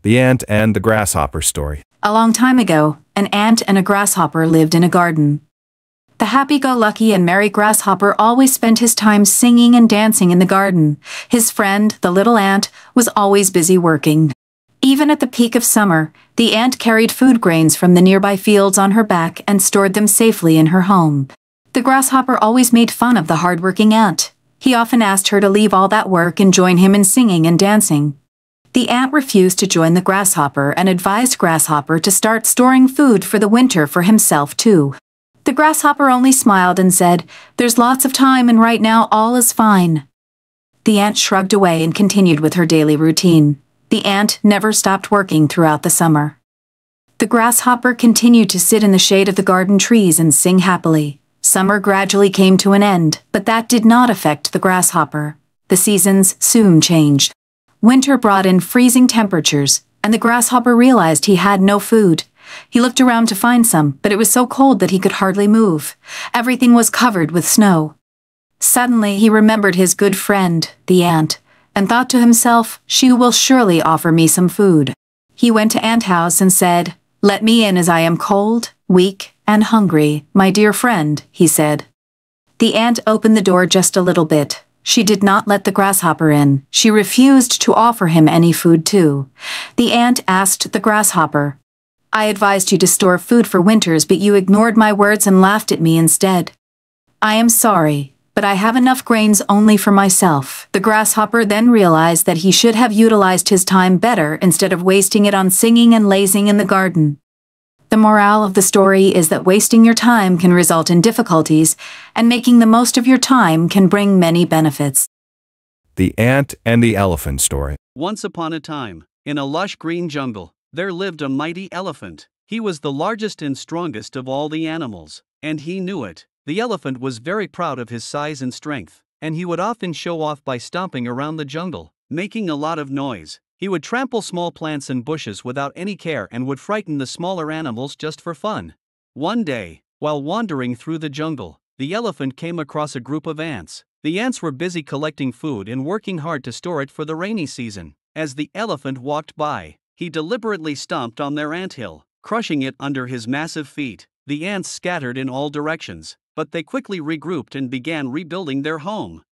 The Ant and the Grasshopper Story. A long time ago, an ant and a grasshopper lived in a garden. The happy-go-lucky and merry grasshopper always spent his time singing and dancing in the garden. His friend, the little ant, was always busy working. Even at the peak of summer, the ant carried food grains from the nearby fields on her back and stored them safely in her home. The grasshopper always made fun of the hard-working ant. He often asked her to leave all that work and join him in singing and dancing. The ant refused to join the grasshopper and advised Grasshopper to start storing food for the winter for himself too. The grasshopper only smiled and said, "There's lots of time and right now all is fine." The ant shrugged away and continued with her daily routine. The ant never stopped working throughout the summer. The grasshopper continued to sit in the shade of the garden trees and sing happily. Summer gradually came to an end, but that did not affect the grasshopper. The seasons soon changed. Winter brought in freezing temperatures, and the grasshopper realized he had no food. He looked around to find some, but it was so cold that he could hardly move. Everything was covered with snow. Suddenly he remembered his good friend, the ant, and thought to himself, "She will surely offer me some food." He went to Ant House and said, "Let me in as I am cold, weak, and hungry, my dear friend," he said. The ant opened the door just a little bit. She did not let the grasshopper in. She refused to offer him any food too. The ant asked the grasshopper, "I advised you to store food for winters, but you ignored my words and laughed at me instead. I am sorry, but I have enough grains only for myself." The grasshopper then realized that he should have utilized his time better instead of wasting it on singing and lazing in the garden. The morale of the story is that wasting your time can result in difficulties, and making the most of your time can bring many benefits. The Ant and the Elephant Story. Once upon a time, in a lush green jungle, there lived a mighty elephant. He was the largest and strongest of all the animals, and he knew it. The elephant was very proud of his size and strength, and he would often show off by stomping around the jungle, making a lot of noise. He would trample small plants and bushes without any care and would frighten the smaller animals just for fun. One day, while wandering through the jungle, the elephant came across a group of ants. The ants were busy collecting food and working hard to store it for the rainy season. As the elephant walked by, he deliberately stomped on their anthill, crushing it under his massive feet. The ants scattered in all directions, but they quickly regrouped and began rebuilding their home.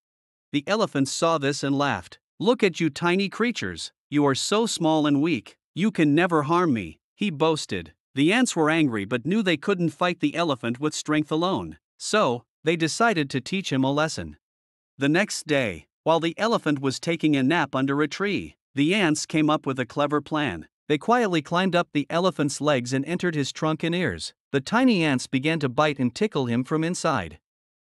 The elephant saw this and laughed. "Look at you tiny creatures. You are so small and weak. You can never harm me," he boasted. The ants were angry but knew they couldn't fight the elephant with strength alone, so they decided to teach him a lesson. The next day, while the elephant was taking a nap under a tree, the ants came up with a clever plan. They quietly climbed up the elephant's legs and entered his trunk and ears. The tiny ants began to bite and tickle him from inside.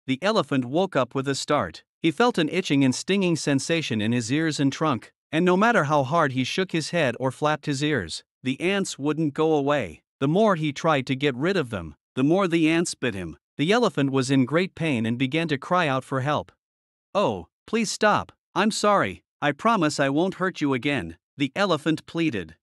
The elephant woke up with a start. He felt an itching and stinging sensation in his ears and trunk, and no matter how hard he shook his head or flapped his ears, the ants wouldn't go away. The more he tried to get rid of them, the more the ants bit him. The elephant was in great pain and began to cry out for help. "Oh, please stop. I'm sorry. I promise I won't hurt you again," the elephant pleaded.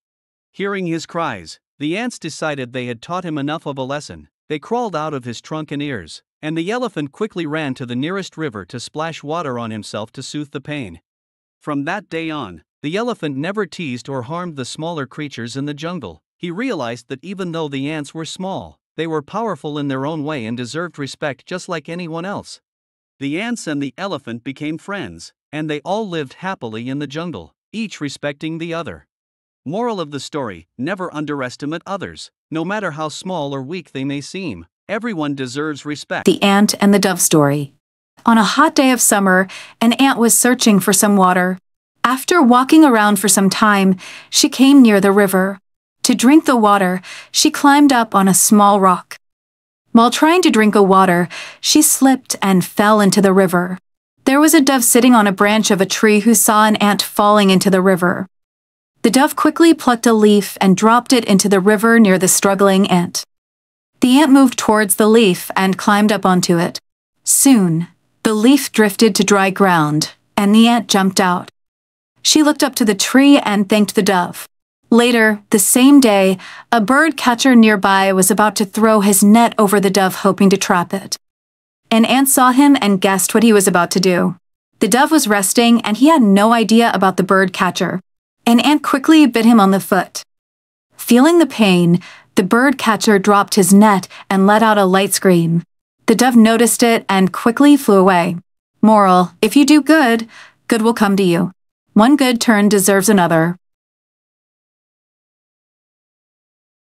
Hearing his cries, the ants decided they had taught him enough of a lesson. They crawled out of his trunk and ears, and the elephant quickly ran to the nearest river to splash water on himself to soothe the pain. From that day on, the elephant never teased or harmed the smaller creatures in the jungle. He realized that even though the ants were small, they were powerful in their own way and deserved respect just like anyone else. The ants and the elephant became friends, and they all lived happily in the jungle, each respecting the other. Moral of the story: never underestimate others, no matter how small or weak they may seem. Everyone deserves respect. The Ant and the Dove Story. On a hot day of summer, an ant was searching for some water. After walking around for some time, she came near the river. To drink the water, she climbed up on a small rock. While trying to drink the water, she slipped and fell into the river. There was a dove sitting on a branch of a tree who saw an ant falling into the river. The dove quickly plucked a leaf and dropped it into the river near the struggling ant. The ant moved towards the leaf and climbed up onto it. Soon, the leaf drifted to dry ground, and the ant jumped out. She looked up to the tree and thanked the dove. Later, the same day, a bird catcher nearby was about to throw his net over the dove, hoping to trap it. An ant saw him and guessed what he was about to do. The dove was resting, and he had no idea about the bird catcher. An ant quickly bit him on the foot. Feeling the pain, the bird catcher dropped his net and let out a light scream. The dove noticed it and quickly flew away. Moral: if you do good, good will come to you. One good turn deserves another.